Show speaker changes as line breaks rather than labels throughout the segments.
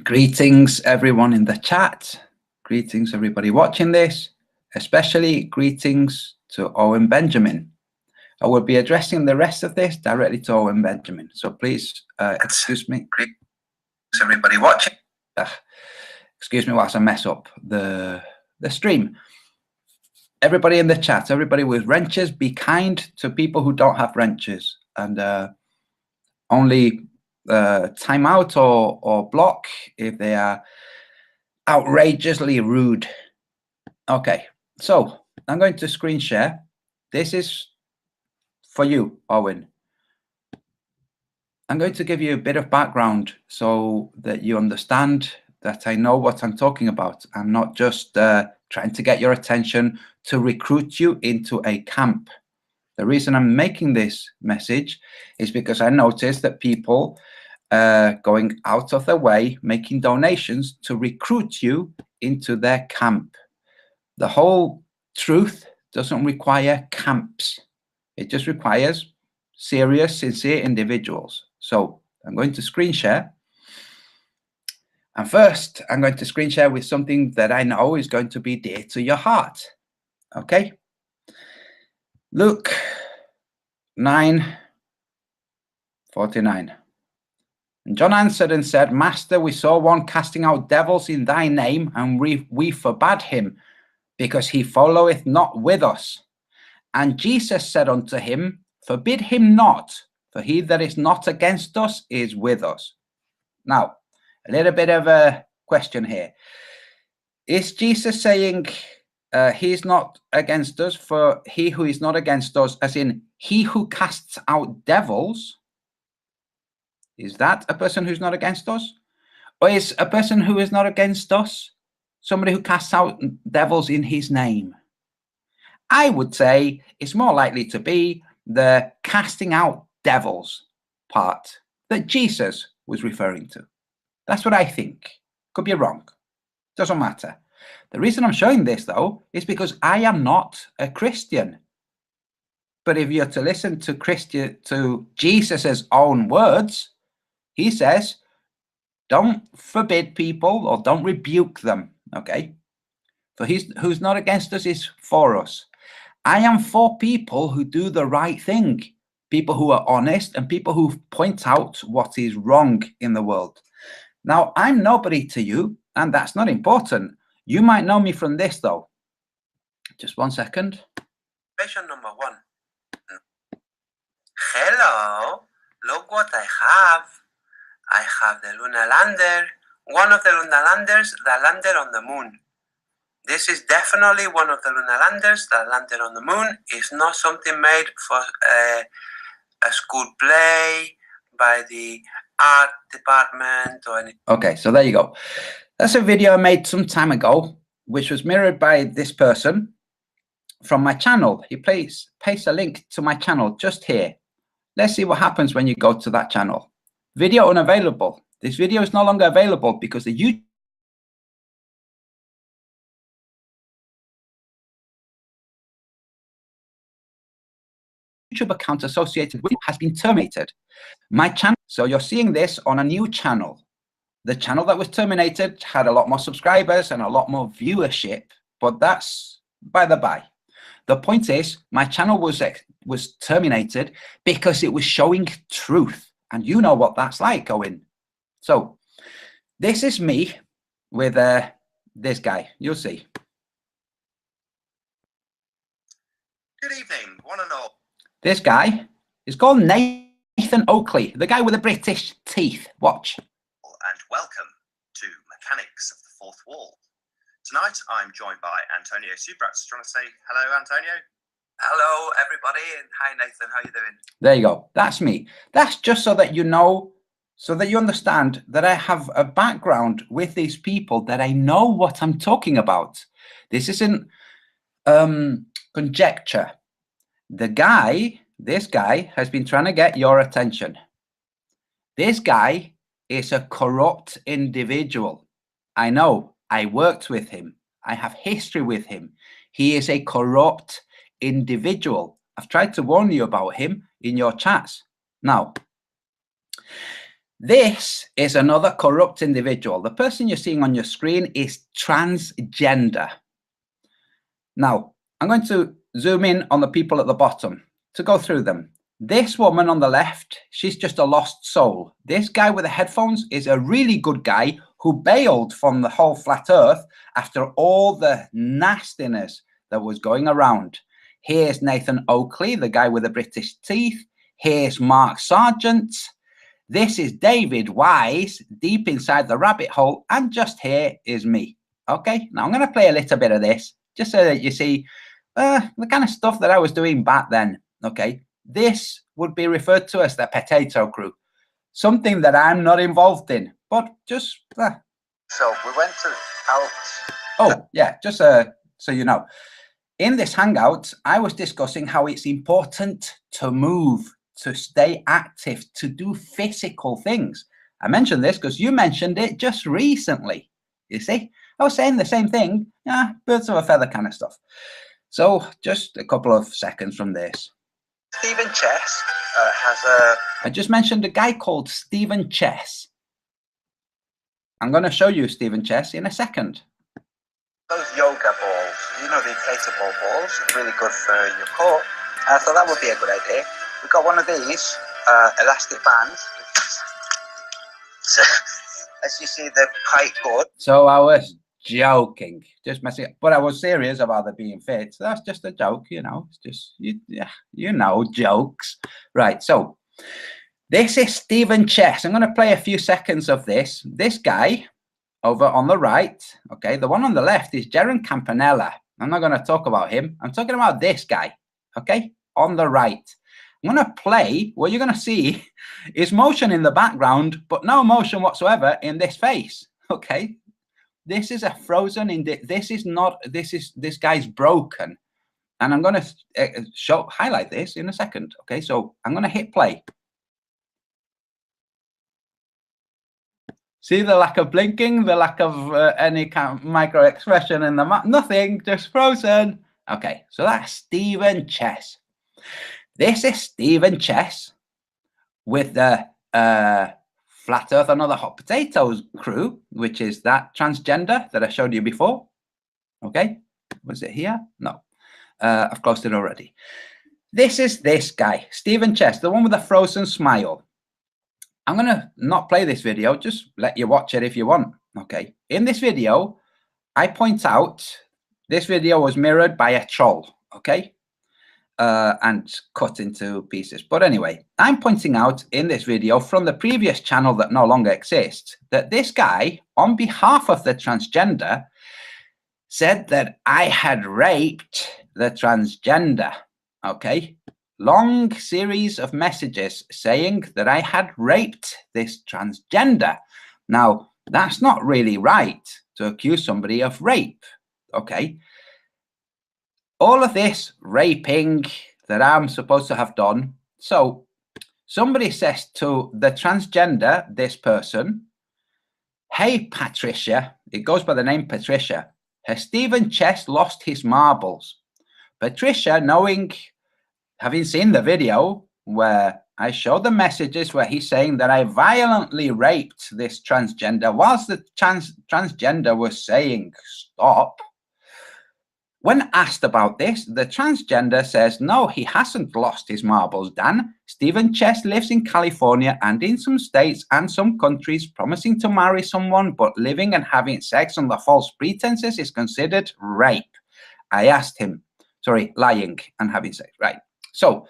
Greetings, everyone in the chat. Greetings, everybody watching this. Especially greetings to Owen Benjamin. I will be addressing the rest of this directly to Owen Benjamin. So please excuse me. Greetings, everybody watching. Excuse me whilst I mess up the stream. Everybody in the chat, everybody with wrenches, be kind to people who don't have wrenches, and only time out or block if they are outrageously rude. Okay, so I'm going to screen share. This is for you, Owen. I'm going to give you a bit of background so that you understand that I know what I'm talking about. I'm not just trying to get your attention to recruit you into a camp. The reason I'm making this message is because I noticed that people going out of their way, making donations to recruit you into their camp. The whole truth doesn't require camps. It just requires serious, sincere individuals. So I'm going to screen share. And first, I'm going to screen share with something that I know is going to be dear to your heart. Okay? Luke 9:49. And John answered and said, Master, we saw one casting out devils in thy name, and we forbade him, because he followeth not with us. And Jesus said unto him, Forbid him not, for he that is not against us is with us. Now, a little bit of a question here. Is Jesus saying he is not against us, for he who is not against us, as in he who casts out devils? Is that a person who's not against us? Or is a person who is not against us somebody who casts out devils in his name? I would say it's more likely to be the casting out devils part that Jesus was referring to. That's what I think. Could be wrong. Doesn't matter. The reason I'm showing this, though, is because I am not a Christian. But if you're to listen to Jesus's own words, he says, don't forbid people or don't rebuke them, okay? For who's not against us is for us. I am for people who do the right thing, people who are honest and people who point out what is wrong in the world. Now, I'm nobody to you, and that's not important. You might know me from this, though. Just 1 second. Question number 1. Hello, look what I have. I have the lunar lander, one of the lunar landers that landed on the moon. This is definitely one of the lunar landers that landed on the moon. It's not something made for a school play by the art department or anything. Okay, so there you go. That's a video I made some time ago, which was mirrored by this person from my channel. He pastes a link to my channel just here. Let's see what happens when you go to that channel. Video unavailable. This video is no longer available because the YouTube account associated with it has been terminated. My channel, so you're seeing this on a new channel. The channel that was terminated had a lot more subscribers and a lot more viewership, but that's by the by. The point is, my channel was terminated because it was showing truth. And you know what that's like, Owen. So this is me with this guy. You'll see. Good evening, one and all. This guy is called Nathan Oakley, the guy with the British teeth. Watch.
And welcome to Mechanics of the Fourth Wall. Tonight I'm joined by Antonio Subirats. Do you want to say hello, Antonio?
Hello, everybody, and hi, Nathan. How you doing?
There you go. That's me. That's just so that you know, so that you understand that I have a background with these people, that I know what I'm talking about. This isn't conjecture. This guy has been trying to get your attention. This guy is a corrupt individual. I know. I worked with him. I have history with him. He is a corrupt individual. I've tried to warn you about him in your chats. Now, This is another corrupt individual. The person you're seeing on your screen is transgender. Now, I'm going to zoom in on the people at the bottom to go through them. This woman on the left, she's just a lost soul. This guy with the headphones is a really good guy who bailed from the whole flat earth after all the nastiness that was going around. Here's Nathan Oakley, the guy with the British teeth. Here's Mark Sargent. This is David Wise, deep inside the rabbit hole. And just here is me. Okay, now I'm going to play a little bit of this just so that you see the kind of stuff that I was doing back then. Okay, this would be referred to as the potato crew, something that I'm not involved in, but just.
So we went out.
Oh, yeah, just so you know. In this hangout, I was discussing how it's important to move, to stay active, to do physical things. I mentioned this because you mentioned it just recently. You see, I was saying the same thing. Yeah, birds of a feather kind of stuff. So just a couple of seconds from this.
Stephen Chess has a.
I just mentioned a guy called Stephen Chess. I'm going to show you Stephen Chess in a second.
Those yoga balls, you know, the inflatable balls, really good for your core. I thought that would be a good idea. We've got one of these elastic bands. So, as you see, they're quite good.
So I was joking, just messing up, but I was serious about it being fit. So that's just a joke, you know. It's just you know, jokes, right? So this is Stephen Chess. I'm going to play a few seconds of this. This guy over on the right, okay. The one on the left is Jaron Campanella. I'm not going to talk about him. I'm talking about this guy, okay, on the right. I'm going to play. What you're going to see is motion in the background, but no motion whatsoever in this face, okay. This is a frozen in this is not, this guy's broken, and I'm going to highlight this in a second. Okay, so I'm going to hit play. See the lack of blinking, the lack of any kind of micro expression in the map, nothing, just frozen. Okay, so that's Stephen Chess. This is Stephen Chess with the Flat Earth and Other Hot Potatoes crew, which is that transgender that I showed you before. Okay, was it here? No, I've closed it already. This is this guy, Stephen Chess, the one with the frozen smile. I'm going to not play this video, just let you watch it if you want. Okay, in this video, I point out this video was mirrored by a troll, okay, and cut into pieces. But anyway, I'm pointing out in this video from the previous channel that no longer exists that this guy, on behalf of the transgender, said that I had raped the transgender, okay? Long series of messages saying that I had raped this transgender. Now, that's not really right to accuse somebody of rape, okay? All of this raping that I'm supposed to have done. So somebody says to the transgender, this person, hey, Patricia, it goes by the name Patricia, has Stephen Chess lost his marbles? Patricia, having seen the video where I show the messages where he's saying that I violently raped this transgender whilst the transgender was saying stop. When asked about this, the transgender says, no, he hasn't lost his marbles, Dan. Stephen Chess lives in California and in some states and some countries, promising to marry someone, but living and having sex under false pretenses is considered rape. I asked him, sorry, lying and having sex, right? So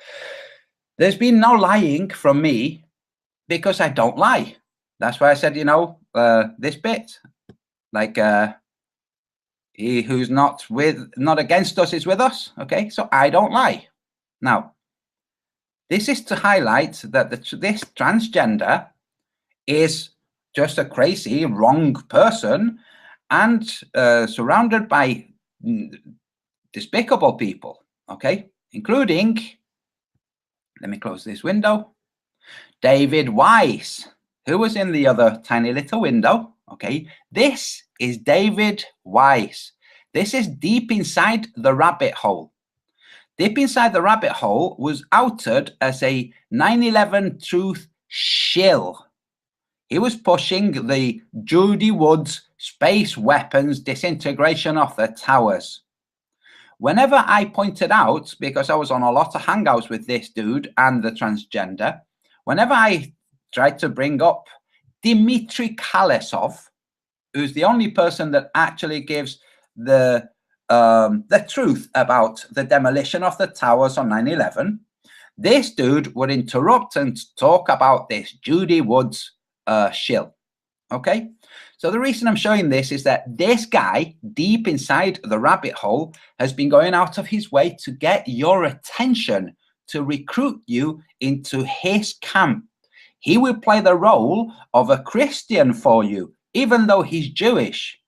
there's been no lying from me because I don't lie. That's why I said, you know, this bit, like, he who's not against us is with us. Okay, so I don't lie. Now, this is to highlight that this transgender is just a crazy, wrong person and surrounded by despicable people. Okay, including, let me close this window, David Wise, who was in the other tiny little window. Okay, this is David Wise. This is deep inside the rabbit hole. Deep inside the rabbit hole was outed as a 9/11 truth shill. He was pushing the Judy Woods space weapons disintegration of the towers. Whenever I pointed out, because I was on a lot of hangouts with this dude and the transgender, whenever I tried to bring up Dmitry Kalesov, who's the only person that actually gives the truth about the demolition of the towers on 9/11, this dude would interrupt and talk about this Judy Woods shill. Okay, so the reason I'm showing this is that this guy deep inside the rabbit hole has been going out of his way to get your attention, to recruit you into his camp. He will play the role of a Christian for you, even though he's Jewish.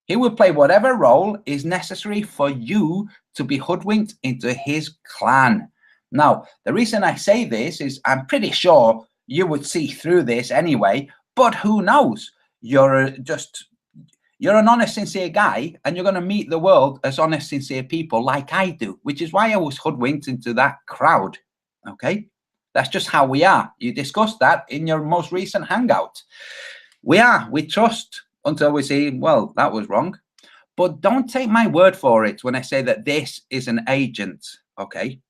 He will play whatever role is necessary for you to be hoodwinked into his clan. Now, the reason I say this is I'm pretty sure you would see through this anyway, but who knows? You're an honest, sincere guy, and you're going to meet the world as honest, sincere people like I do, which is why I was hoodwinked into that crowd. Okay? That's just how we are. You discussed that in your most recent hangout. We trust until we see, well, that was wrong. But don't take my word for it when I say that this is an agent, okay?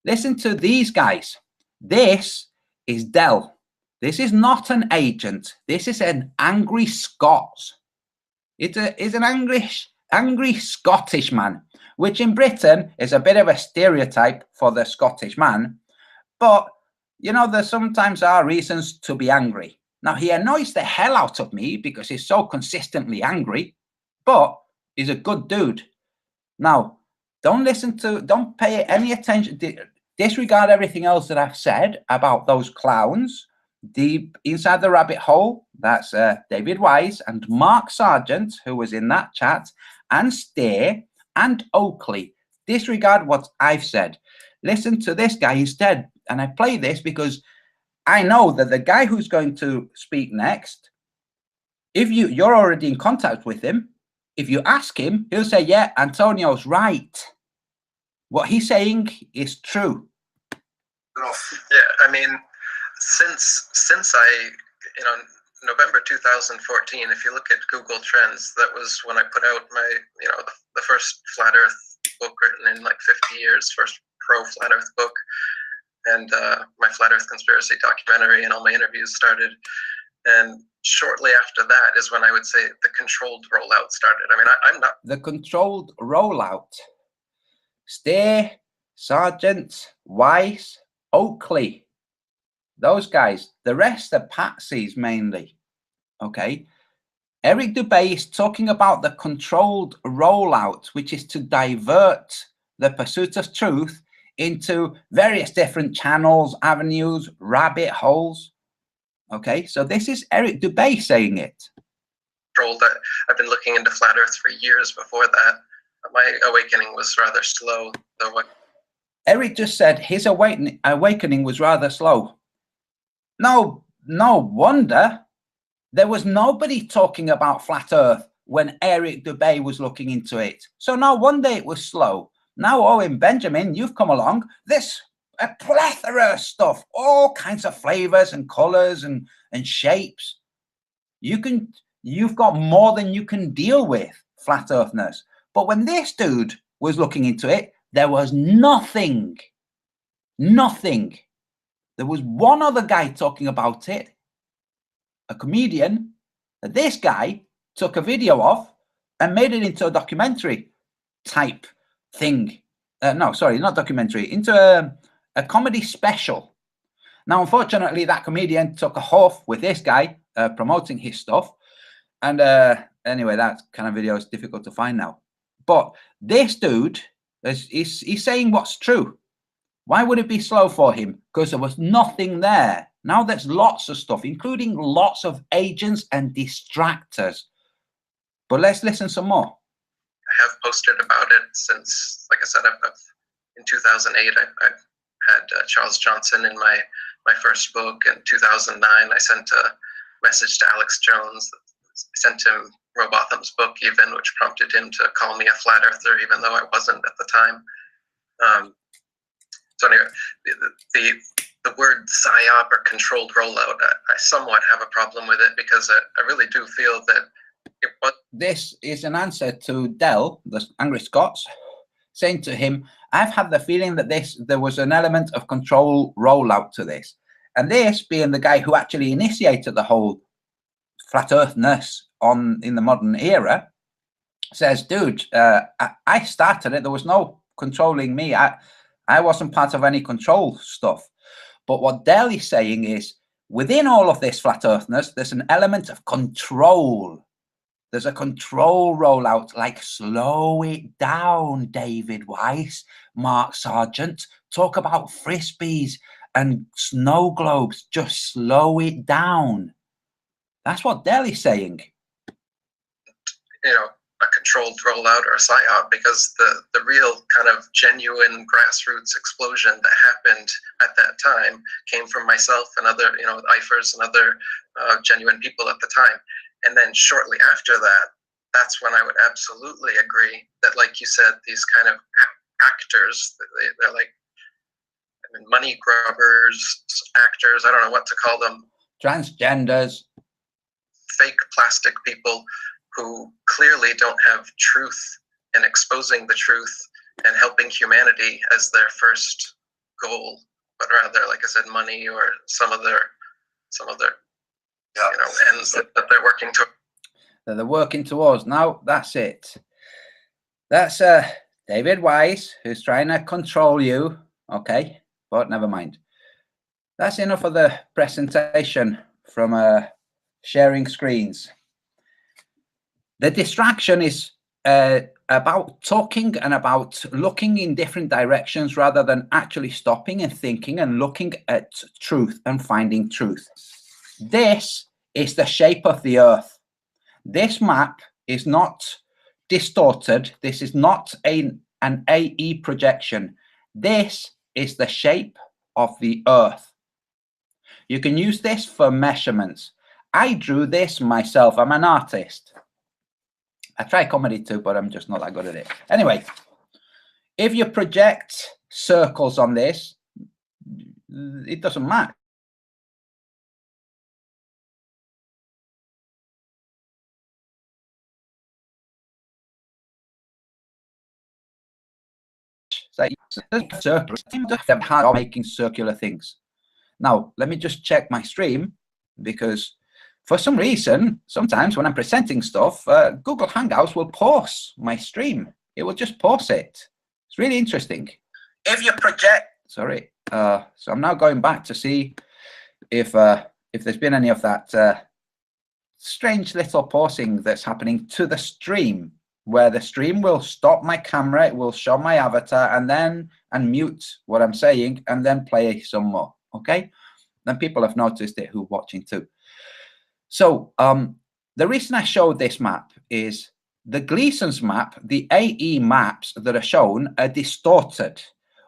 Listen to these guys. This is Dell. This is not an agent. This is an angry Scot. It's an angry Scottish man, which in Britain is a bit of a stereotype for the Scottish man. But, you know, there sometimes are reasons to be angry. Now, he annoys the hell out of me because he's so consistently angry, but he's a good dude. Now, don't pay any attention, disregard everything else that I've said about those clowns. Deep inside the rabbit hole, that's David Wise and Mark Sargent, who was in that chat, and Steer and Oakley. Disregard what I've said. Listen to this guy instead. And I play this because I know that the guy who's going to speak next, if you're already in contact with him, if you ask him, he'll say, yeah, Antonio's right. What he's saying is true.
Yeah, I mean, since I, November 2014, if you look at Google Trends, that was when I put out my, the first Flat Earth book written in like 50 years, first pro-Flat Earth book. And my Flat Earth conspiracy documentary and all my interviews started. And shortly after that is when I would say the controlled rollout started. I mean, I'm not...
The controlled rollout. Steer, Sargent, Weiss, Oakley. Those guys. The rest are patsies mainly. Okay. Eric Dubay is talking about the controlled rollout, which is to divert the pursuit of truth into various different channels, avenues, rabbit holes. Okay, so this is Eric Dubay saying it.
I've been looking into Flat Earth for years before that. My awakening was rather slow.
Eric just said his awakening was rather slow. No wonder. There was nobody talking about Flat Earth when Eric Dubay was looking into it. So no wonder it was slow. Now, Owen Benjamin, you've come along. This a plethora of stuff, all kinds of flavors and colors and shapes. You've got more than you can deal with, flat earthness. But when this dude was looking into it, there was nothing. Nothing. There was one other guy talking about it, a comedian, that this guy took a video of and made it into a documentary type thing. No, sorry, not documentary, into a comedy special. Now, unfortunately, that comedian took a huff with this guy promoting his stuff. And anyway, that kind of video is difficult to find now. But this dude, he's saying what's true. Why would it be slow for him? Because there was nothing there. Now there's lots of stuff, including lots of agents and distractors. But let's listen some more.
I have posted about it since, like I said, in 2008, I had Charles Johnson in my first book. In 2009, I sent a message to Alex Jones. I sent him Robotham's book even, which prompted him to call me a flat earther, even though I wasn't at the time. So anyway, the word psyop or controlled rollout, I somewhat have a problem with it, because I really do feel that it was.
This is an answer to Dell, the Angry Scots, saying to him, I've had the feeling that there was an element of control rollout to this. And this, being the guy who actually initiated the whole flat earthness in the modern era, says, dude, I started it. There was no controlling me. I wasn't part of any control stuff. But what Dell is saying is, within all of this flat earthness, there's an element of control. There's a control rollout, like slow it down, David Weiss, Mark Sargent. Talk about frisbees and snow globes. Just slow it down. That's what Dell is saying.
You know, a controlled rollout or a psyop, because the real kind of genuine grassroots explosion that happened at that time came from myself and other, you know, IFers and other genuine people at the time. And then shortly after that, that's when I would absolutely agree that, like you said, these kind of actors, they're like, I mean, money grubbers, actors, I don't know what to call them.
Transgenders.
Fake plastic people who clearly don't have truth, and exposing the truth and helping humanity as their first goal, but rather, like I said, money or some other you know, ends that they're working to.
That they're working towards. Now, that's it. That's David Weiss, who's trying to control you. Okay, but never mind. That's enough of the presentation from sharing screens. The distraction is about talking and about looking in different directions rather than actually stopping and thinking and looking at truth and finding truth. This is the shape of the Earth. This map is not distorted. This is not an AE projection. This is the shape of the Earth. You can use this for measurements. I drew this myself. I'm an artist. I try comedy too, but I'm just not that good at it. Anyway, if you project circles on this, it doesn't match. Circles have hard making circular things. Now, let me just check my stream, because for some reason, sometimes when I'm presenting stuff, Google Hangouts will pause my stream. It will just pause it. It's really interesting. If you project, sorry. So I'm now going back to see if there's been any of that strange little pausing that's happening to the stream, where the stream will stop my camera, it will show my avatar, and mute what I'm saying, and then play some more. Okay? Then people have noticed it who are watching too. So the reason I showed this map is the Gleason's map, the AE maps that are shown are distorted.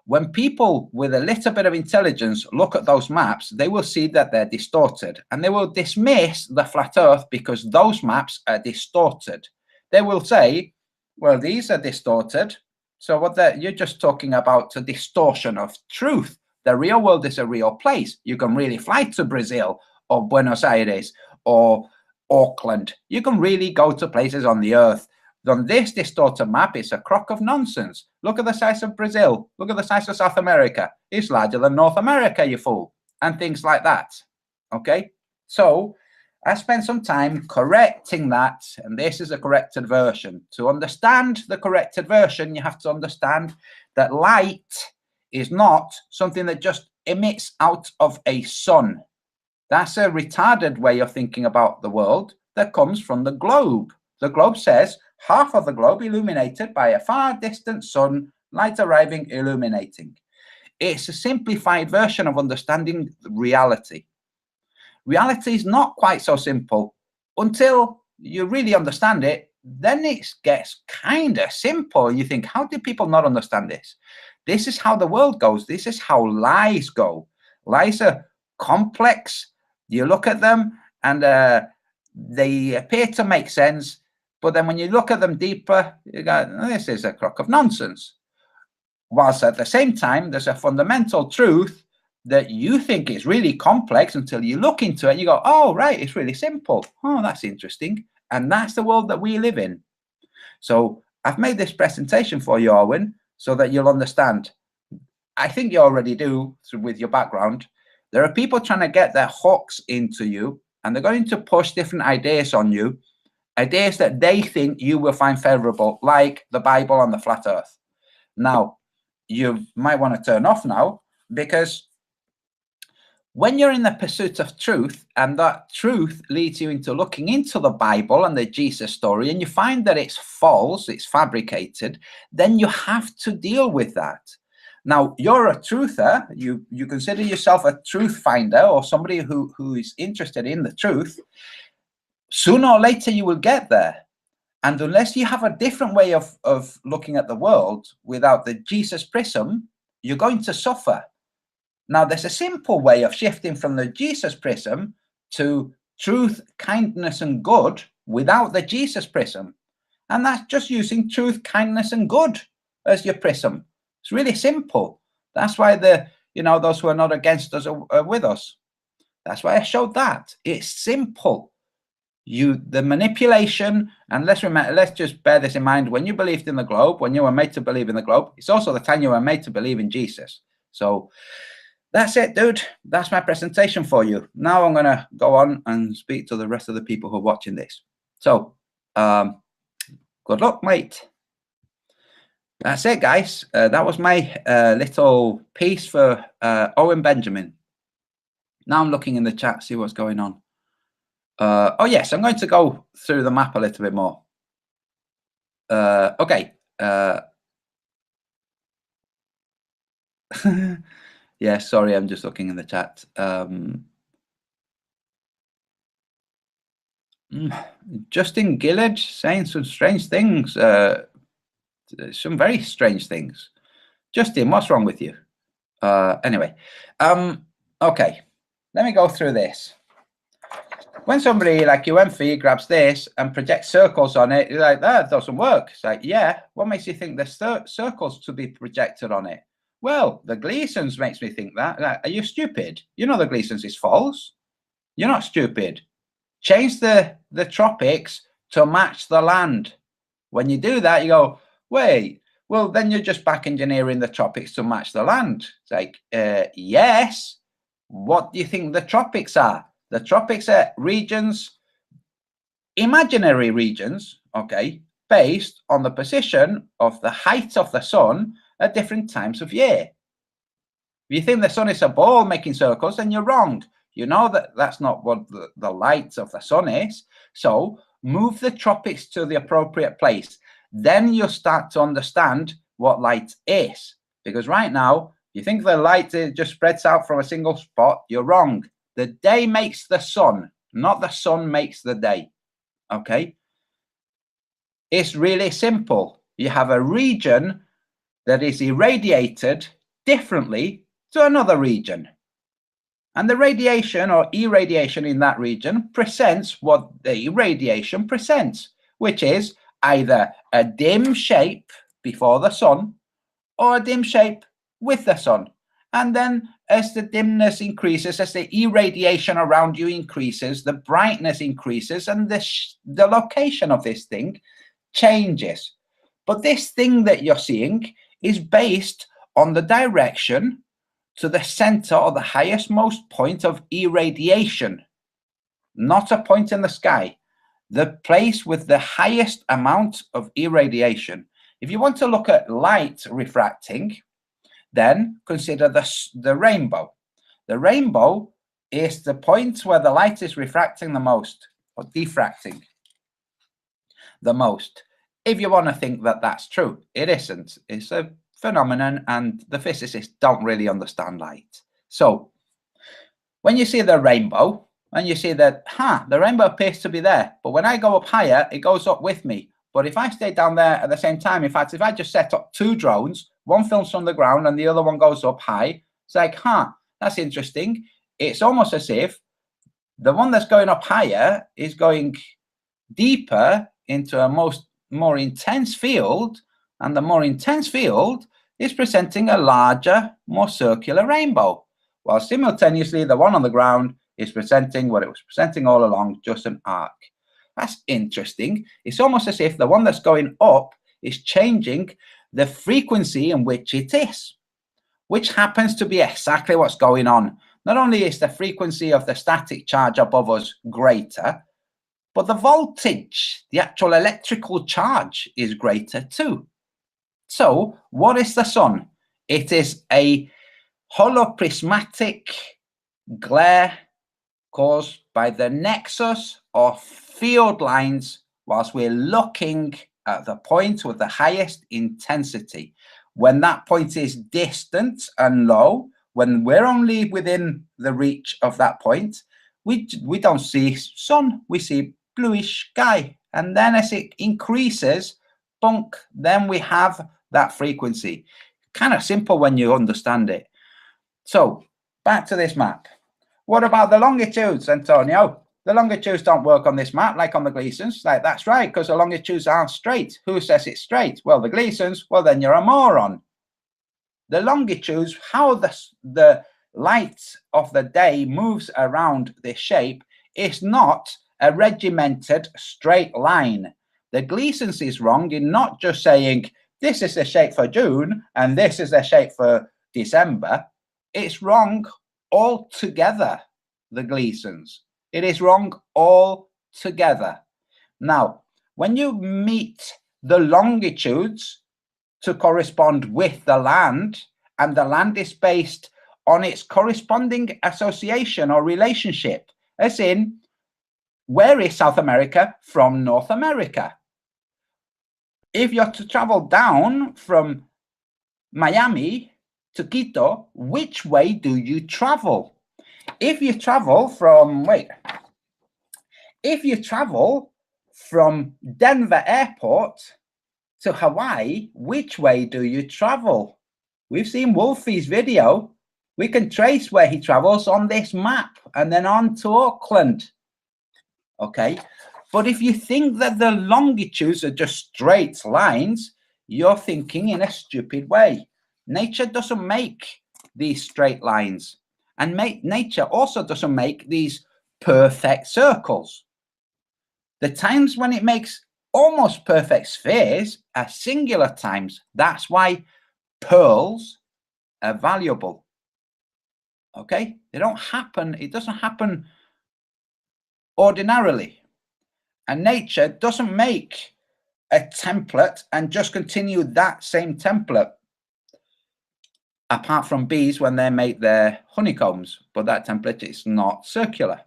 When people with a little bit of intelligence look at those maps, they will see that they're distorted, and they will dismiss the flat Earth because those maps are distorted. They will say, well, these are distorted. So you're just talking about a distortion of truth. The real world is a real place. You can really fly to Brazil or Buenos Aires or Auckland. You can really go to places on the Earth. On this distorted map, it's a crock of nonsense. Look at the size of Brazil. Look at the size of South America. It's larger than North America, you fool. And things like that. Okay? So I spent some time correcting that, and this is a corrected version. To understand the corrected version, you have to understand that light is not something that just emits out of a sun. That's a retarded way of thinking about the world that comes from the globe. The globe says half of the globe illuminated by a far distant sun, light arriving, illuminating. It's a simplified version of understanding reality. Reality is not quite so simple until you really understand it. Then it gets kind of simple. You think, how do people not understand this? This is how the world goes. This is how lies go. Lies are complex. You look at them and they appear to make sense. But then when you look at them deeper, you go, oh, this is a crock of nonsense. Whilst at the same time, there's a fundamental truth that you think is really complex until you look into it and you go, oh, right, it's really simple. Oh, that's interesting. And that's the world that we live in. So I've made this presentation for you, Owen, so that you'll understand. I think you already do with your background. There are people trying to get their hooks into you, and they're going to push different ideas on you, ideas that they think you will find favorable, like the Bible and the flat earth. Now, you might want to turn off now, because when you're in the pursuit of truth, and that truth leads you into looking into the Bible and the Jesus story, and you find that it's false, it's fabricated, then you have to deal with that. Now, you're a truther. You consider yourself a truth finder, or somebody who is interested in the truth. Sooner or later, you will get there. And unless you have a different way of looking at the world without the Jesus prism, you're going to suffer. Now, there's a simple way of shifting from the Jesus prism to truth, kindness, and good without the Jesus prism. And that's just using truth, kindness, and good as your prism. It's really simple. That's why those who are not against us are with us. That's why I showed that. It's simple. The manipulation, and let's just bear this in mind. When you believed in the globe, when you were made to believe in the globe, it's also the time you were made to believe in Jesus. So that's it, dude. That's my presentation for you. Now I'm going to go on and speak to the rest of the people who are watching this. So good luck, mate. That's it, guys. That was my little piece for Owen Benjamin. Now I'm looking in the chat, see what's going on. Oh, yes, I'm going to go through the map a little bit more. Okay. Yeah, sorry, I'm just looking in the chat. Justin Gillard saying some strange things. Some very strange things. Justin, what's wrong with you? Anyway, okay, let me go through this. When somebody like UMF grabs this and projects circles on it, you're like, that doesn't work. It's like, yeah, what makes you think there's circles to be projected on it? Well, the Gleasons makes me think that. Like, are you stupid? You know the Gleasons is false. You're not stupid. Change the tropics to match the land. When you do that, you go, wait, well, then you're just back engineering the tropics to match the land. It's like, yes. What do you think the tropics are? The tropics are regions, imaginary regions, okay, based on the position of the height of the sun at different times of year. If you think the sun is a ball making circles, then you're wrong. You know that that's not what the light of the sun is. So move the tropics to the appropriate place. Then you'll start to understand what light is. Because right now, you think the light just spreads out from a single spot, you're wrong. The day makes the sun, not the sun makes the day. Okay? It's really simple. You have a region that is irradiated differently to another region. And the radiation or irradiation in that region presents what the irradiation presents, which is either a dim shape before the sun or a dim shape with the sun. And then as the dimness increases, as the irradiation around you increases, the brightness increases, and the location of this thing changes. But this thing that you're seeing is based on the direction to the center or the highest most point of irradiation, not a point in the sky, the place with the highest amount of irradiation. If you want to look at light refracting, then consider the rainbow. The rainbow is the point where the light is refracting the most, or diffracting the most. If you want to think that that's true, it isn't. It's a phenomenon, and the physicists don't really understand light. So when you see the rainbow, and you see that, the rainbow appears to be there, but when I go up higher, it goes up with me. But if I stay down there at the same time, in fact, if I just set up two drones, one films from the ground and the other one goes up high, it's like, that's interesting. It's almost as if the one that's going up higher is going deeper into a more intense field, and the more intense field is presenting a larger, more circular rainbow. while simultaneously the one on the ground is presenting what it was presenting all along, just an arc. That's interesting. It's almost as if the one that's going up is changing the frequency in which it is, which happens to be exactly what's going on. Not only is the frequency of the static charge above us greater, but the voltage, the actual electrical charge, is greater too. So what is the sun? It is a holoprismatic glare caused by the nexus of field lines whilst we're looking at the point with the highest intensity. When that point is distant and low, when we're only within the reach of that point, we don't see sun, we see bluish sky. And then as it increases, bunk, then we have that frequency. Kind of simple when you understand it. So back to this map. What about the longitudes, Antonio? The longitudes don't work on this map like on the Gleasons. Like, that's right, because the longitudes aren't straight. Who says it's straight? Well, the Gleasons. Well, then you're a moron. The longitudes, how the light of the day moves around this shape, is not a regimented straight line. The Gleasons is wrong in not just saying this is the shape for June and this is the shape for December. It's wrong altogether, the Gleasons. It is wrong altogether. Now, when you meet the longitudes to correspond with the land, and the land is based on its corresponding association or relationship, as in, where is South America from North America? If you're to travel down from Miami to Quito, which way do you travel? If you travel from, if you travel from Denver Airport to Hawaii, which way do you travel? We've seen Wolfie's video. We can trace where he travels on this map and then on to Auckland. Okay, but if you think that the longitudes are just straight lines, you're thinking in a stupid way. Nature doesn't make these straight lines, and nature also doesn't make these perfect circles. The times when it makes almost perfect spheres are singular times. That's why pearls are valuable. Okay, they don't happen, it doesn't happen ordinarily. And nature doesn't make a template and just continue that same template, apart from bees when they make their honeycombs, but that template is not circular.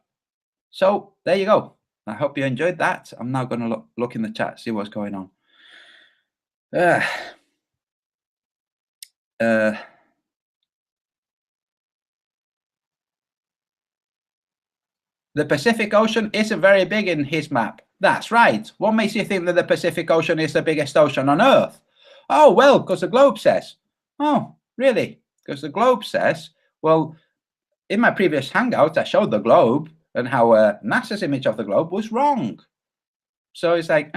So there you go. I hope you enjoyed that. I'm now going to look in the chat, see what's going on. The Pacific Ocean isn't very big in his map. That's right. What makes you think that the Pacific Ocean is the biggest ocean on Earth? Oh, well, because the globe says. Oh, really? Because the globe says, well, in my previous hangout, I showed the globe and how NASA's image of the globe was wrong. So it's like,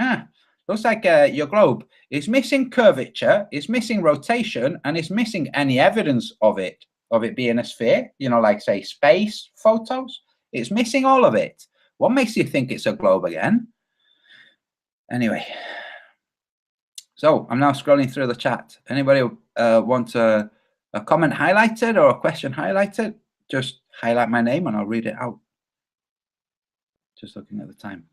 looks like your globe is missing curvature, it's missing rotation, and it's missing any evidence of it being a sphere, you know, like, say, space photos. It's missing all of it. What makes you think it's a globe again? Anyway, so I'm now scrolling through the chat. Anybody want a comment highlighted or a question highlighted? Just highlight my name and I'll read it out. Just looking at the time.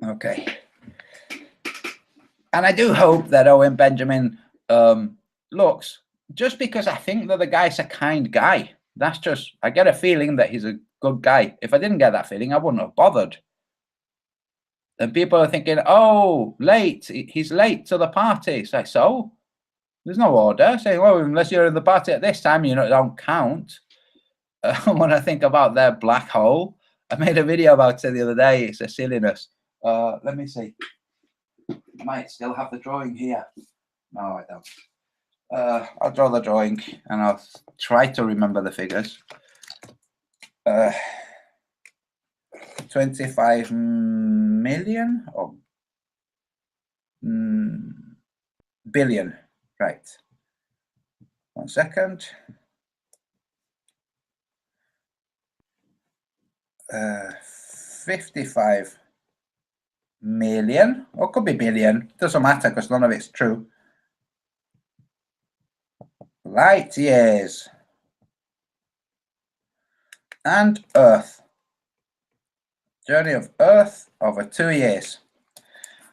Okay. And I do hope that Owen Benjamin looks, just because I think that the guy's a kind guy. That's just, I get a feeling that he's a good guy. If I didn't get that feeling, I wouldn't have bothered. And people are thinking, oh, late, he's late to the party. It's like, so? There's no order. Saying, well, unless you're in the party at this time, you know, don't count. When I think about their black hole, I made a video about it the other day. It's a silliness. Let me see. I might still have the drawing here. No, I don't. I'll draw the drawing and I'll try to remember the figures. 25 million or billion, right? 1 second. 55 million, or could be billion, doesn't matter because none of it's true. Light years. And Earth. Journey of Earth over 2 years.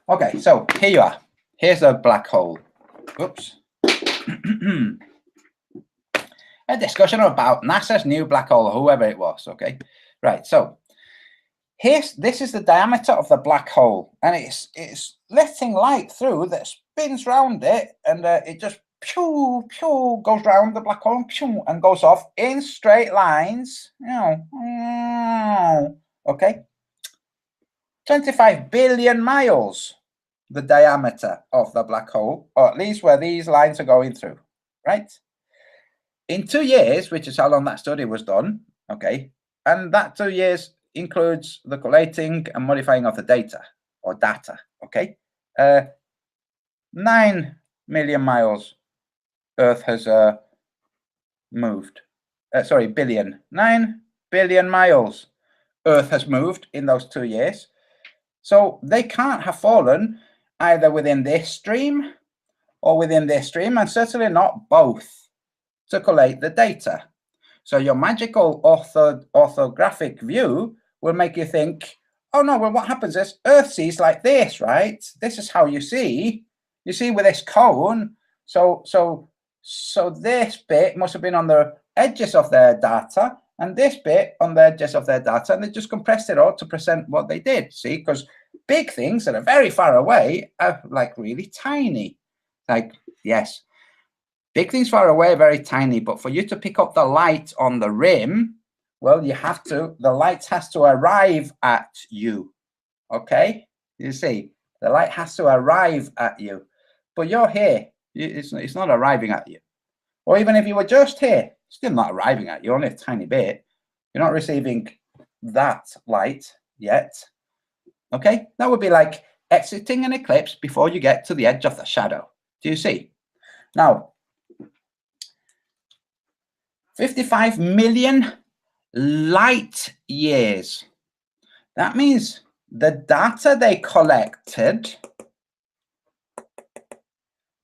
Okay, so here you are. Here's a black hole. Oops. A discussion about NASA's new black hole, whoever it was. Okay, right. So this is the diameter of the black hole, and it's letting light through that spins round it, and it just pew pew goes round the black hole and pew and goes off in straight lines. Okay, 25 billion miles, the diameter of the black hole, or at least where these lines are going through, right? In 2 years, which is how long that study was done, okay, and that 2 years includes the collating and modifying of the data, okay, 9 million miles Earth has moved. Sorry, billion. 9 billion miles Earth has moved in those 2 years. So they can't have fallen either within this stream or within this stream, and certainly not both, to collate the data. So your magical orthographic view will make you think, oh no, well, what happens is Earth sees like this, right? This is how you see. You see with this cone. So this bit must have been on the edges of their data, and this bit on the edges of their data, and they just compressed it all to present what they did. See, because big things that are very far away are like really tiny. Like, yes, big things far away are very tiny, but for you to pick up the light on the rim, well, the light has to arrive at you. Okay, you see, the light has to arrive at you, but you're here. It's not arriving at you. Or even if you were just here, still not arriving at you, only a tiny bit. You're not receiving that light yet. Okay, that would be like exiting an eclipse before you get to the edge of the shadow. Do you see? Now, 55 million light years. That means the data they collected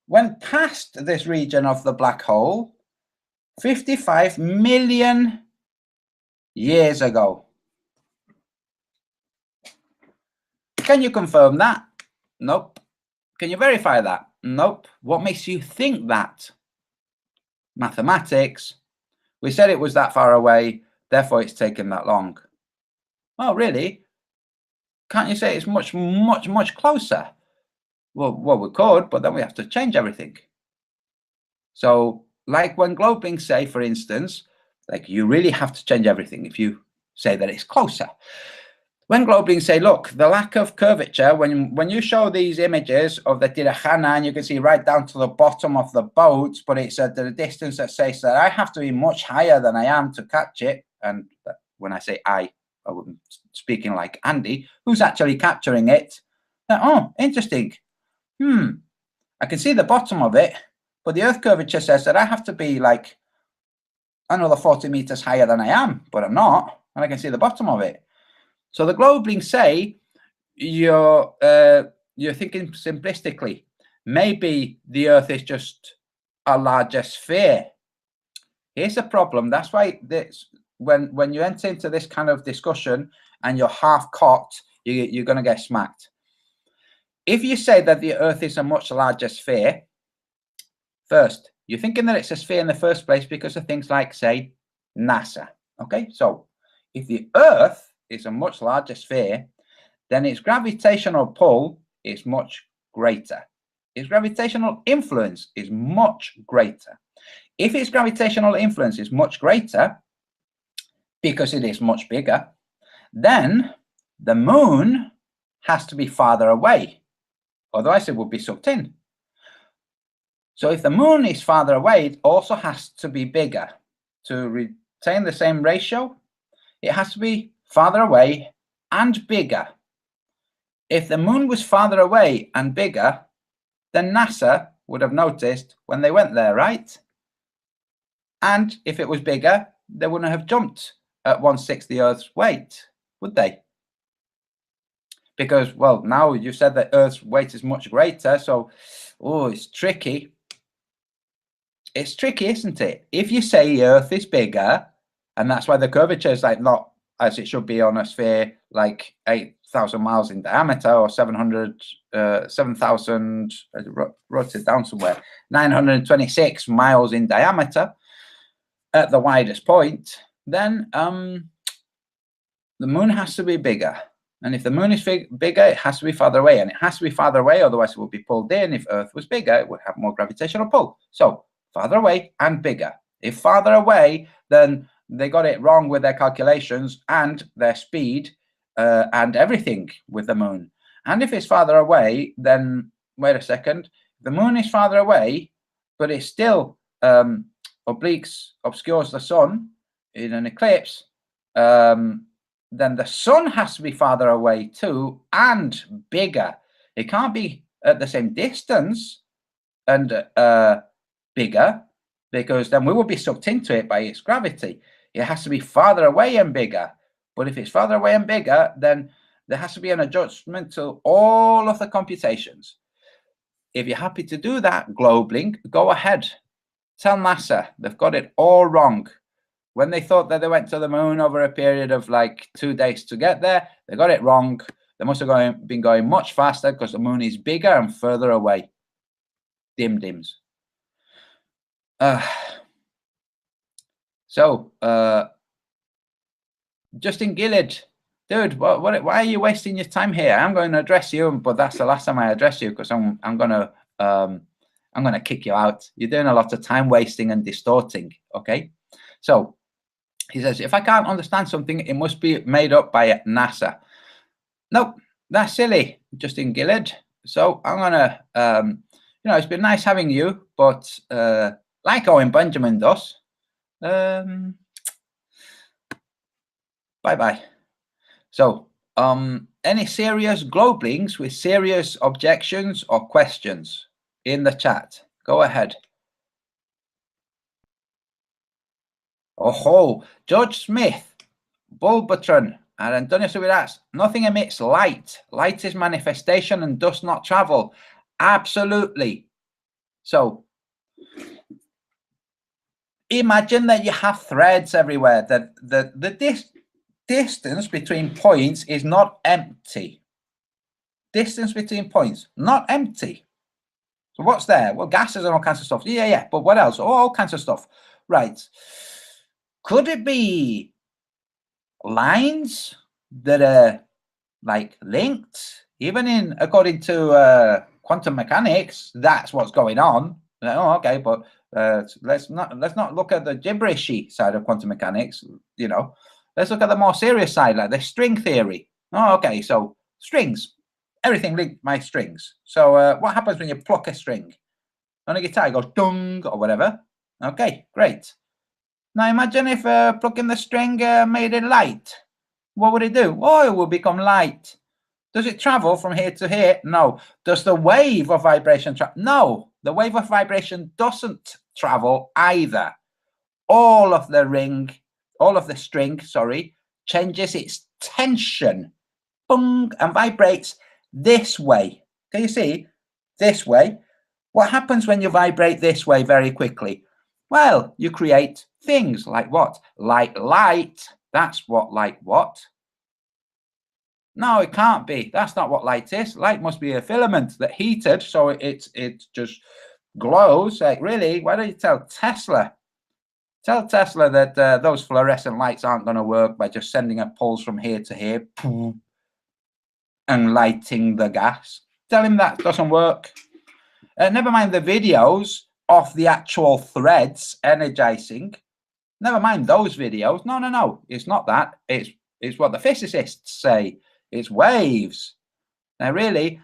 went past this region of the black hole 55 million years ago. Can you confirm that? Nope. Can you verify that? Nope. What makes you think that? Mathematics. We said it was that far away, therefore it's taken that long. Oh, really? Can't you say it's much, much, much closer? Well, we could, but then we have to change everything. So, like when globings say, for instance, like you really have to change everything if you say that it's closer. When globings say, look, the lack of curvature, when you show these images of the Tirajana, and you can see right down to the bottom of the boat, but it's at the distance that says that I have to be much higher than I am to catch it. And when I say I'm speaking like Andy, who's actually capturing it. Oh, interesting. I can see the bottom of it, but the Earth curvature says that I have to be like another 40 meters higher than I am, but I'm not, and I can see the bottom of it. So the globings say you're thinking simplistically. Maybe the Earth is just a larger sphere. Here's the problem. That's why when you enter into this kind of discussion and you're half cocked, you're going to get smacked. If you say that the Earth is a much larger sphere, first, you're thinking that it's a sphere in the first place because of things like, say, NASA. Okay, so if the Earth is a much larger sphere, then its gravitational pull is much greater. Its gravitational influence is much greater. If its gravitational influence is much greater, because it is much bigger, then the moon has to be farther away. Otherwise, it would be sucked in. So if the moon is farther away, it also has to be bigger. To retain the same ratio, it has to be farther away and bigger. If the moon was farther away and bigger, then NASA would have noticed when they went there, right? And if it was bigger, they wouldn't have jumped at 1/6 the Earth's weight, would they? Because, well, now you said that Earth's weight is much greater, so, oh, it's tricky. It's tricky, isn't it? If you say Earth is bigger, and that's why the curvature is like not as it should be on a sphere, like 8,000 miles in diameter, or 7,000, I wrote it down somewhere, 926 miles in diameter at the widest point, then the moon has to be bigger. And if the moon is bigger, it has to be farther away. And it has to be farther away, otherwise it would be pulled in. If Earth was bigger, it would have more gravitational pull. So farther away and bigger. If farther away, then they got it wrong with their calculations and their speed and everything with the moon. And if it's farther away, then wait a second. The moon is farther away, but it still obscures the sun in an eclipse. Then the sun has to be farther away too and bigger. It can't be at the same distance and bigger, because then we will be sucked into it by its gravity. It has to be farther away and bigger. But if it's farther away and bigger, then there has to be an adjustment to all of the computations. If you're happy to do that, Globelink, go ahead. Tell NASA they've got it all wrong. When they thought that they went to the moon over a period of like 2 days to get there, they got it wrong. They must have been going much faster because the moon is bigger and further away. Dim-dims. Justin Gillard, dude, why are you wasting your time here? I'm going to address you, but that's the last time I address you, because I'm gonna kick you out. You're doing a lot of time wasting and distorting. Okay, so he says, if I can't understand something, it must be made up by NASA. Nope, that's silly, Justin Gillard. So I'm gonna, it's been nice having you, but like Owen Benjamin does, bye-bye. So, any serious Globelinks with serious objections or questions in the chat? Go ahead. Oh, George Smith, Bulbatron, and Antonio Subirats. Nothing emits light. Light is manifestation and does not travel. Absolutely. So, imagine that you have threads everywhere. That the distance between points is not empty. Distance between points, not empty. So what's there? Well, gases and all kinds of stuff. Yeah. But what else? All kinds of stuff. Right. Could it be lines that are like linked? Even according to quantum mechanics, that's what's going on. Oh, okay, but let's not look at the gibberishy side of quantum mechanics. Let's look at the more serious side, like the string theory. Oh, okay, so strings, everything linked by strings. So what happens when you pluck a string on a guitar? It goes dung or whatever. Okay, great. Now imagine if plucking the string made it light. What would it do? Oh, it will become light. Does it travel from here to here? No. Does the wave of vibration travel? No. The wave of vibration doesn't travel either. All of the string, changes its tension, boom, and vibrates this way. Can you see? This way. What happens when you vibrate this way very quickly? Well, you create things like what? Like light. That's what, like what? No, it can't be. That's not what light is. Light must be a filament that heated, so it just glows. Like, really? Why don't you tell Tesla? Tell Tesla that those fluorescent lights aren't going to work by just sending a pulse from here to here and lighting the gas. Tell him that doesn't work. Never mind the videos of the actual threads energizing. Never mind those videos. No. It's not that. It's what the physicists say. It's waves. Now, really,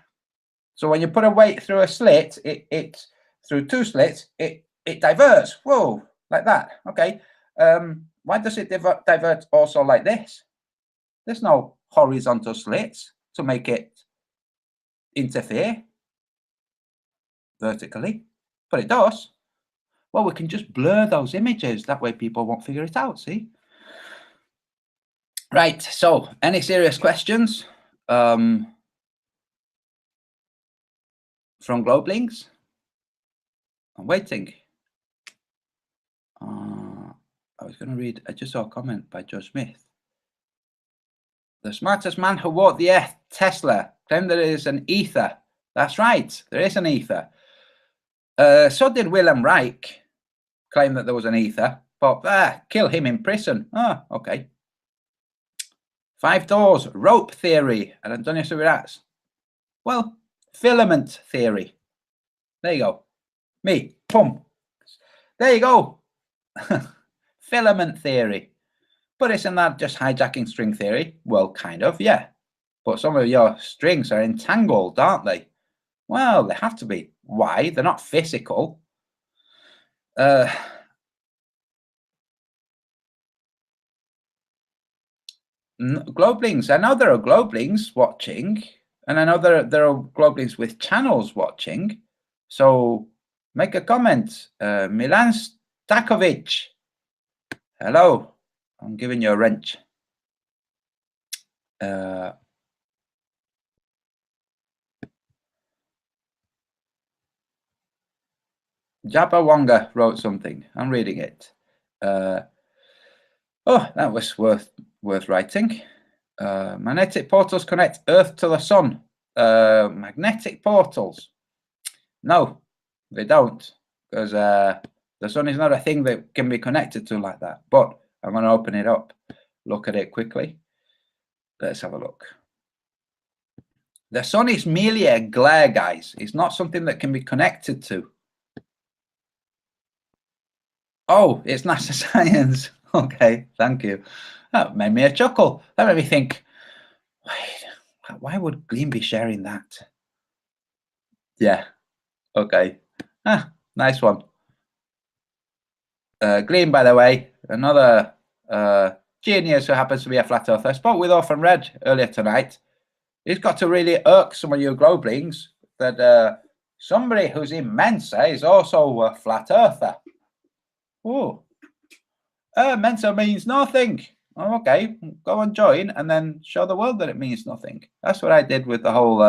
so when you put a weight through a slit, it through two slits, it diverts. Whoa, like that. Okay. Why does it divert also like this? There's no horizontal slits to make it interfere vertically, but it does. Well, we can just blur those images. That way people won't figure it out, see? Right, so any serious questions from Globe Links? I'm waiting. I was going to read, I just saw a comment by Joe Smith. The smartest man who walked the earth, Tesla, claimed there is an ether. That's right, there is an ether. So did Wilhelm Reich claim that there was an ether, but kill him in prison. Oh, okay. 5 doors, rope theory, and Antonio Subirats. Well, filament theory. There you go. Me, pum. There you go. Filament theory. But isn't that just hijacking string theory? Well, kind of, yeah. But some of your strings are entangled, aren't they? Well, they have to be. Why? They're not physical. Globe Links. I know there are Globe Links watching, and I know there are Globe Links with channels watching. So make a comment. Milan Stakovic. Hello. I'm giving you a wrench. Jabawonga wrote something. I'm reading it. Oh, that was worth writing. Magnetic portals connect Earth to the sun. Magnetic portals. No, they don't, because the sun is not a thing that can be connected to like that. But I'm going to open it up, look at it quickly. Let's have a look. The sun is merely a glare, guys. It's not something that can be connected to. Oh, it's NASA science. Okay, thank you. That made me a chuckle. That made me think, wait, why would Gleam be sharing that? Yeah, okay. Nice one. Gleam, by the way, another genius who happens to be a flat earther. I spoke with Orphan Red earlier tonight. He's got to really irk some of you Globelings that somebody who's in Mensa is also a flat earther. Oh, Mensa means nothing. Oh, okay, go and join and then show the world that it means nothing. That's what I did with the whole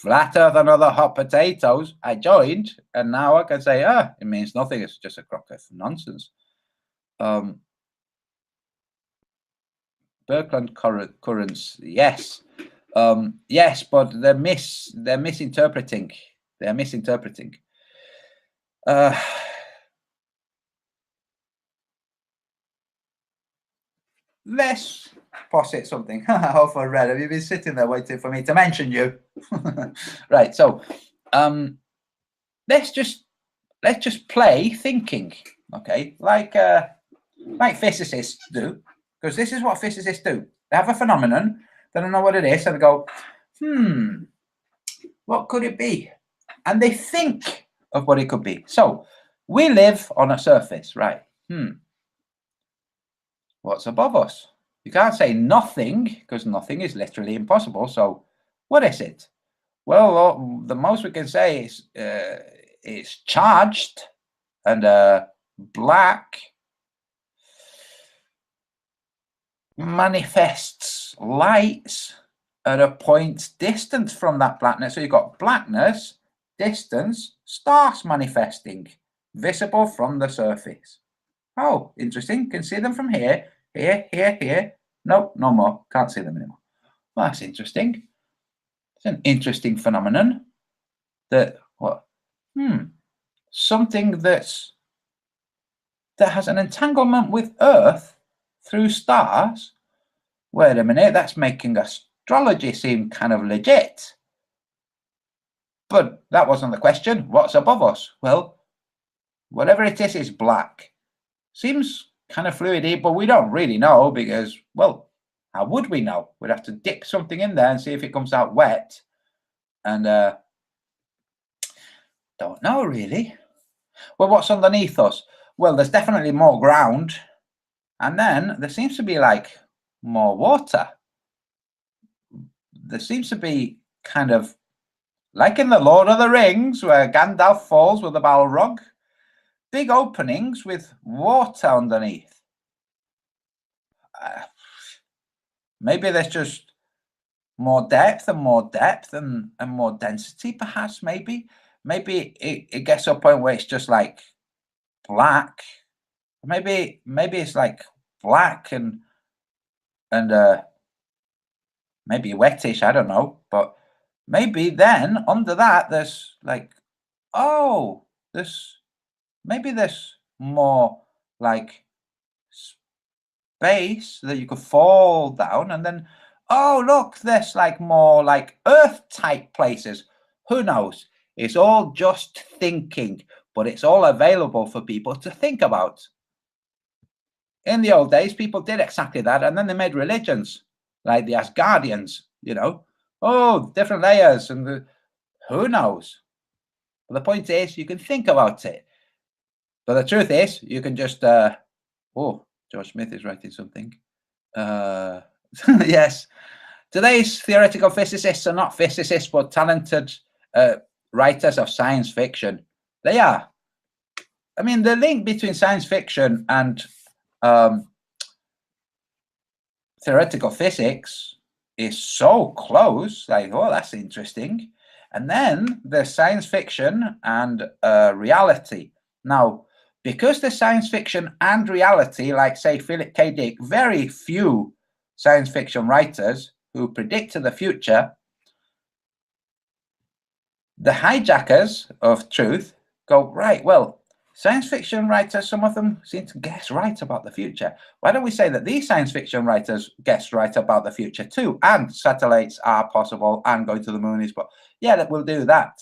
flat earth and other hot potatoes. I joined, and now I can say, it means nothing. It's just a crock of nonsense. Birkeland currents, yes. Yes, but they're misinterpreting. They're misinterpreting. Let's posit something. Hopefully, Red, have you been sitting there waiting for me to mention you? Right. So, let's just play thinking. Okay, like physicists do, because this is what physicists do. They have a phenomenon. They don't know what it is, and they go, what could it be? And they think of what it could be. So we live on a surface, right? What's above us? You can't say nothing, because nothing is literally impossible. So what is it? Well, the most we can say is it's charged and black, manifests lights at a point distant from that blackness. So you've got blackness, distance, stars manifesting, visible from the surface. Oh, interesting. Can see them from here, here, here, here. Nope, no more. Can't see them anymore. Well, that's interesting. It's an interesting phenomenon. That what? Something that has an entanglement with Earth through stars. Wait a minute, that's making astrology seem kind of legit. But that wasn't the question. What's above us? Well, whatever it is black. Seems kind of fluidy, but we don't really know because, well, how would we know? We'd have to dip something in there and see if it comes out wet. And don't know really. Well, what's underneath us? Well, there's definitely more ground. And then there seems to be like more water. There seems to be kind of like in the Lord of the Rings where Gandalf falls with a Balrog. big openings with water underneath. Maybe there's just more depth and more density, perhaps. Maybe it gets to a point where it's just like black. Maybe it's like black and maybe wettish, I don't know. But maybe then under that there's like, oh, there's more like space that you could fall down, and then, oh look, there's like more like earth type places. Who knows? It's all just thinking, but it's all available for people to think about. In the old days, people did exactly that, and then they made religions like the Asgardians, you know. Oh, different layers, and who knows? But the point is, you can think about it. But the truth is, you can just oh, George Smith is writing something. Yes. Today's theoretical physicists are not physicists, but talented writers of science fiction. They are. I mean, the link between science fiction and theoretical physics is so close. Like, oh, that's interesting. And then there's science fiction and reality. Now, because there's science fiction and reality, like, say, Philip K. Dick, very few science fiction writers who predicted the future, the hijackers of truth go, right, well, science fiction writers, some of them seem to guess right about the future. Why don't we say that these science fiction writers guess right about the future too? And satellites are possible, and going to the moon is, but yeah, that we'll do that.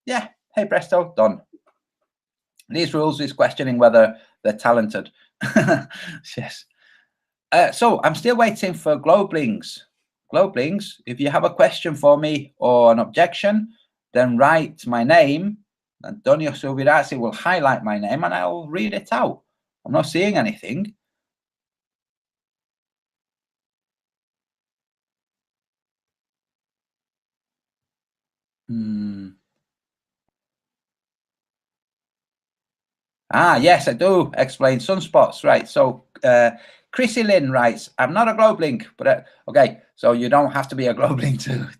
Yeah, hey presto, done. These rules is questioning whether they're talented. Yes. So I'm still waiting for Globelings. Globelings, if you have a question for me or an objection, then write my name. Antonio Subirats will highlight my name and I'll read it out. I'm not seeing anything. Ah, yes, I do explain sunspots. Right. So Chrissy Lynn writes, I'm not a Globeling, but okay, so you don't have to be a Globeling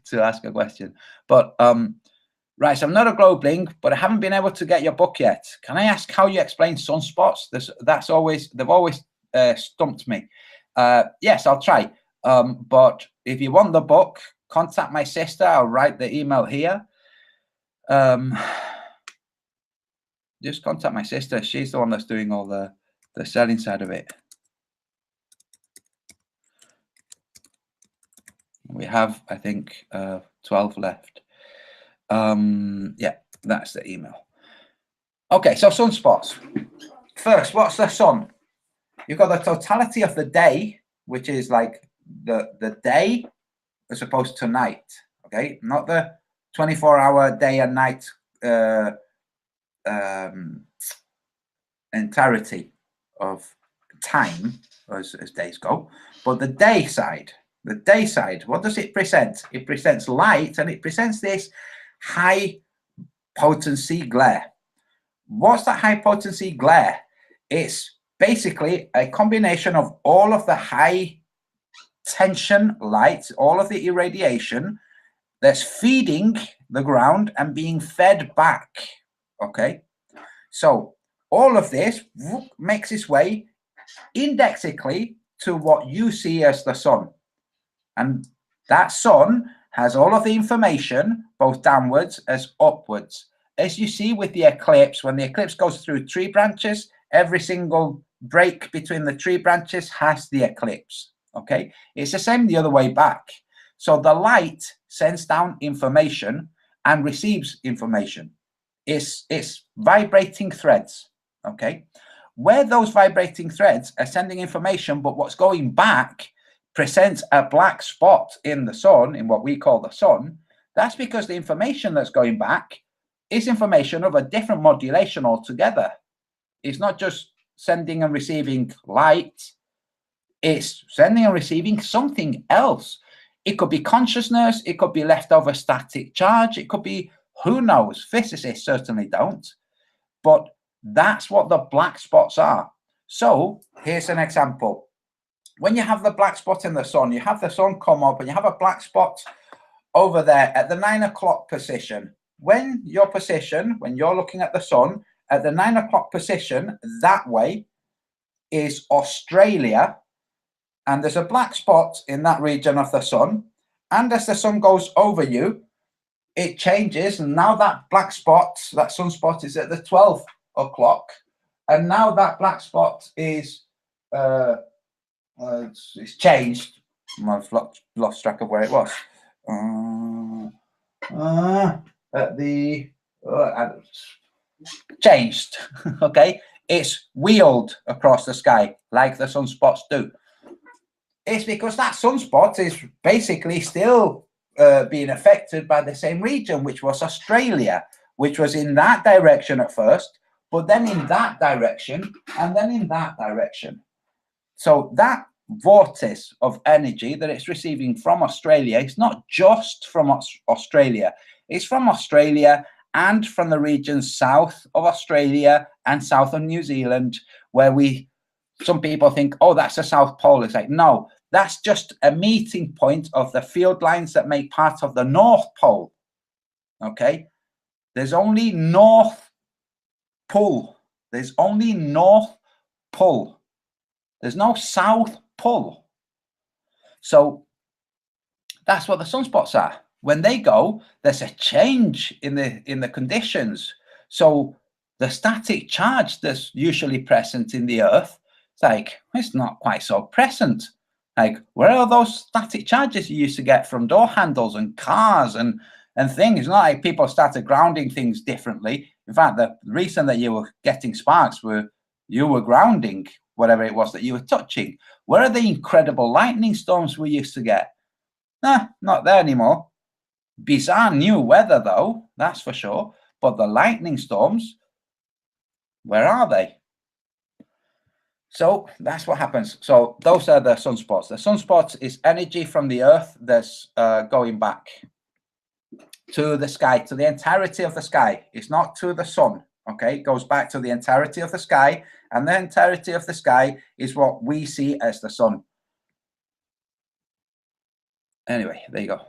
to ask a question. But right, so I'm not a Globeling, but I haven't been able to get your book yet. Can I ask how you explain sunspots? They've always stumped me. Yes, I'll try. But if you want the book, contact my sister. I'll write the email here. Just contact my sister. She's the one that's doing all the selling side of it. We have, I think, 12 left. Yeah, that's the email. Okay, so sunspots. First, what's the sun? You've got the totality of the day, which is like the day as opposed to night. Okay, not the 24-hour day and night entirety of time as days go, but the day side. The day side, what does it present? It presents light, and it presents this high potency glare. What's that high potency glare? It's basically a combination of all of the high tension light, all of the irradiation that's feeding the ground and being fed back. Okay, so all of this makes its way indexically to what you see as the sun. And that sun has all of the information, both downwards as upwards. As you see with the eclipse, when the eclipse goes through tree branches, every single break between the tree branches has the eclipse. Okay, it's the same the other way back. So the light sends down information and receives information. It's vibrating threads. Okay, where those vibrating threads are sending information, but what's going back presents a black spot in the sun, in what we call the sun. That's because the information that's going back is information of a different modulation altogether. It's not just sending and receiving light, it's sending and receiving something else. It could be consciousness, it could be leftover static charge, it could be, who knows? Physicists certainly don't. But That's what the black spots are. So here's an example. When you have the black spot in the sun, you have the sun come up and you have a black spot over there at the 9 o'clock position. When you're looking at the sun at the 9 o'clock position, that way is Australia, and there's a black spot in that region of the sun. And as the sun goes over you, it changes, and now that black spot, that sunspot, is at the 12 o'clock, and now that black spot is it's changed. I've lost track of where it was. At the changed. Okay, it's wheeled across the sky like the sunspots do. It's because that sunspot is basically still being affected by the same region, which was Australia, which was in that direction at first, but then in that direction, and then in that direction. So that vortex of energy that it's receiving from Australia, it's not just from Australia, it's from Australia and from the regions south of Australia and south of New Zealand, where some people think, oh, that's the South Pole. It's like, no, that's just a meeting point of the field lines that make part of the North Pole. Okay, there's only North Pole. There's only North Pole. There's no South Pole. So that's what the sunspots are. When they go, there's a change in the conditions. So the static charge that's usually present in the Earth, it's not quite so present. Like, where are those static charges you used to get from door handles and cars and things? It's not like people started grounding things differently. In fact, the reason that you were getting sparks you were grounding whatever it was that you were touching. Where are the incredible lightning storms we used to get? Not there anymore. Bizarre new weather, though, that's for sure. But the lightning storms, where are they? So that's what happens. So those are the sunspots. The sunspots is energy from the Earth that's going back to the sky, to the entirety of the sky. It's not to the sun, okay? It goes back to the entirety of the sky, and the entirety of the sky is what we see as the sun. Anyway, there you go.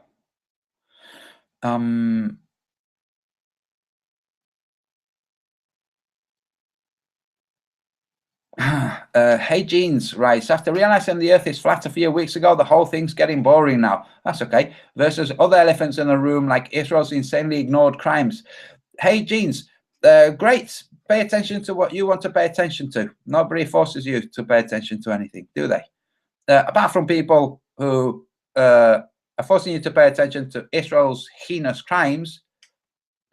Hey Jeans writes, after realizing the Earth is flat a few weeks ago, the whole thing's getting boring now. That's okay. Versus other elephants in the room, like Israel's insanely ignored crimes. Hey Jeans, great. Pay attention to what you want to pay attention to. Nobody forces you to pay attention to anything, do they? Apart from people who are forcing you to pay attention to Israel's heinous crimes.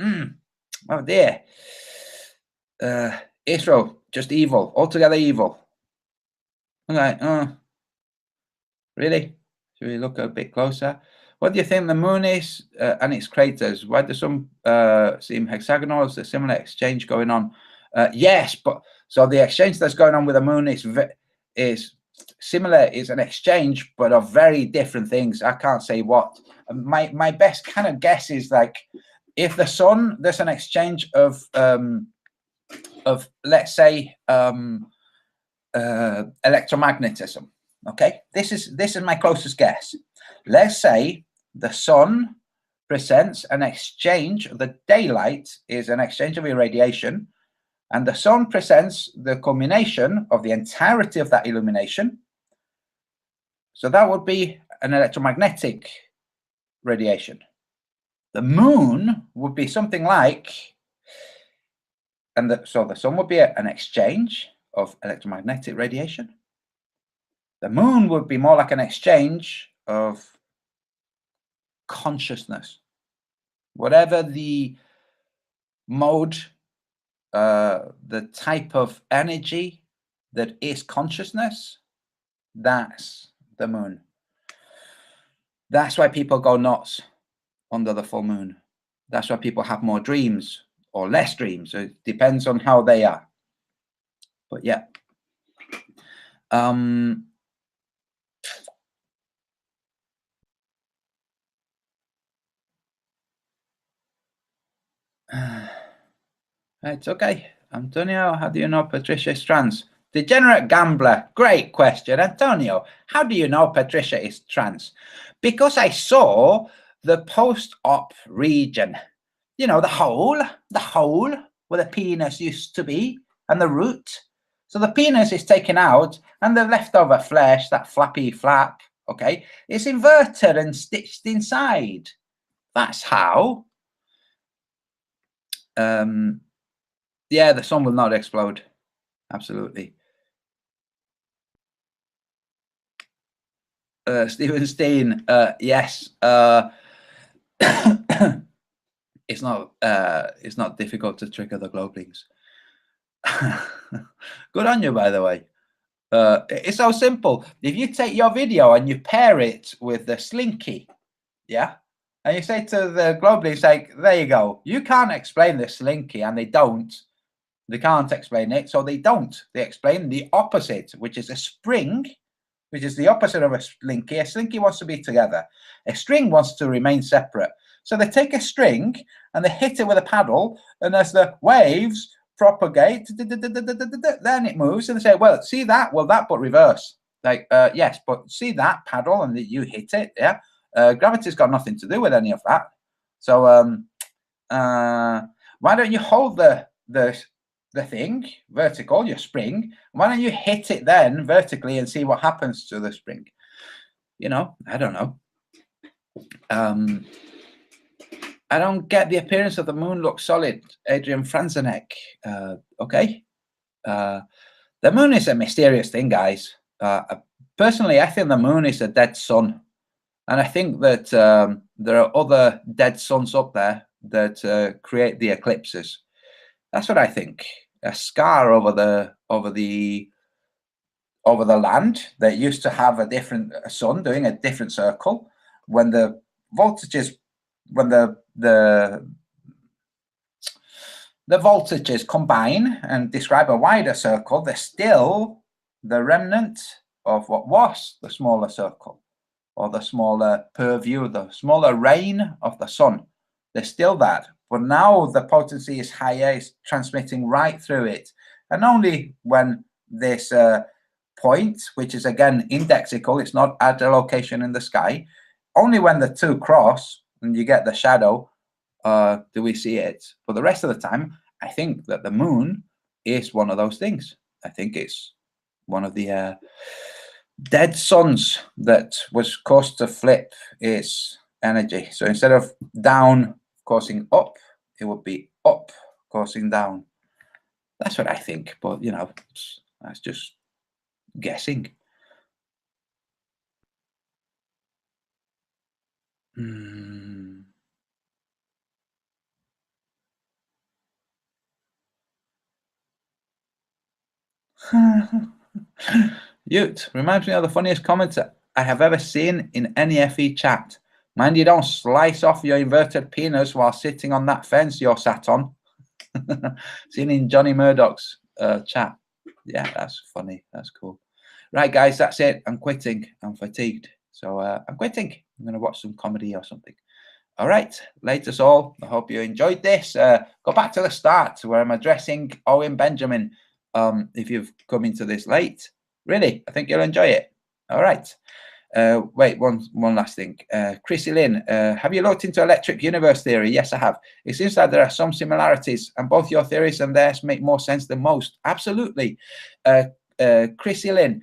Oh dear. Israel, just evil, altogether evil. Okay, really? Should we look a bit closer? What do you think the moon is and its craters? Why do some seem hexagonal? Is there similar exchange going on? Yes, but so the exchange that's going on with the moon is similar, is an exchange, but of very different things. I can't say what. My best kind of guess is like, if the sun, there's an exchange of let's say electromagnetism. Okay, this is my closest guess. Let's say the sun presents an exchange. The daylight is an exchange of irradiation, and the sun presents the culmination of the entirety of that illumination. So that would be an electromagnetic radiation. The moon would be something like, so the sun would be an exchange of electromagnetic radiation. The moon would be more like an exchange of consciousness. Whatever the mode, the type of energy that is consciousness, that's the moon. That's why people go nuts under the full moon. That's why people have more dreams or less dreams. It depends on how they are. But yeah. It's okay. Antonio, how do you know Patricia is trans? Degenerate gambler. Great question. Antonio, how do you know Patricia is trans? Because I saw the post-op region. You know, the hole where the penis used to be and the root. So the penis is taken out and the leftover flesh, that flappy flap, okay, is inverted and stitched inside. That's how. Yeah, the sun will not explode. Absolutely. Stephen Steen, yes. It's not difficult to trigger the globelings. Good on you, by the way. It's so simple. If you take your video and you pair it with the slinky, yeah, and you say to the globelings, like, there you go. You can't explain the slinky, and they don't. They can't explain it, so they don't. They explain the opposite, which is a spring, which is the opposite of a slinky. A slinky wants to be together. A string wants to remain separate. So they take a string and they hit it with a paddle, and as the waves propagate, then it moves, and they say, well, see that? Well, that, but reverse. Like, yes, but see that paddle, and you hit it, yeah? Gravity's got nothing to do with any of that. So why don't you hold the thing vertical, your spring? Why don't you hit it then vertically and see what happens to the spring? You know, I don't know. I don't get the appearance of the moon looks solid. Adrian Franzenek. Okay. The moon is a mysterious thing, guys. Personally, I think the moon is a dead sun. And I think that there are other dead suns up there that create the eclipses. That's what I think. A scar over the land that used to have a different sun doing a different circle. When the voltages, when the voltages combine and describe a wider circle, they're still the remnant of what was the smaller circle, or the smaller purview, the smaller reign of the sun. They're still that. But now the potency is higher, it's transmitting right through it. And only when this point, which is again indexical, it's not at a location in the sky, only when the two cross and you get the shadow, do we see it. But the rest of the time, I think that the moon is one of those things. I think it's one of the dead suns that was caused to flip its energy. So instead of down causing up, it would be up causing down. That's what I think, but you know, that's just guessing. Ute reminds me of the funniest comments I have ever seen in any FE chat. Mind you don't slice off your inverted penis while sitting on that fence you're sat on. Seen in Johnny Murdoch's chat. Yeah, that's funny. That's cool. Right, guys, that's it. I'm quitting. I'm fatigued. So I'm quitting. I'm going to watch some comedy or something. All right, latest all. I hope you enjoyed this. Go back to the start where I'm addressing Owen Benjamin. If you've come into this late, really, I think you'll enjoy it. All right. Wait, one last thing. Chrissy Lynn, have you looked into electric universe theory? Yes, I have. It seems that there are some similarities, and both your theories and theirs make more sense than most. Absolutely. Chrissy Lynn,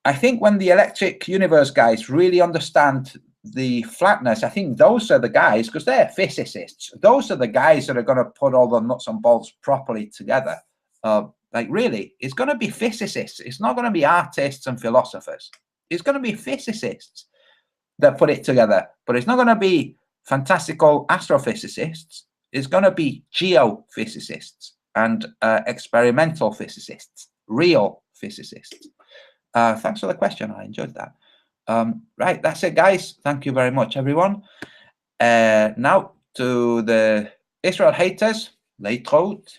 I think when the electric universe guys really understand the flatness, I think those are the guys, because they're physicists, those are the guys that are going to put all the nuts and bolts properly together. Like, really, it's going to be physicists. It's not going to be artists and philosophers. It's going to be physicists that put it together, but it's not going to be fantastical astrophysicists. It's going to be geophysicists and experimental physicists, real physicists. Thanks for the question. I enjoyed that. Right, that's it, guys. Thank you very much, everyone. Now to the Israel haters, Leitraut.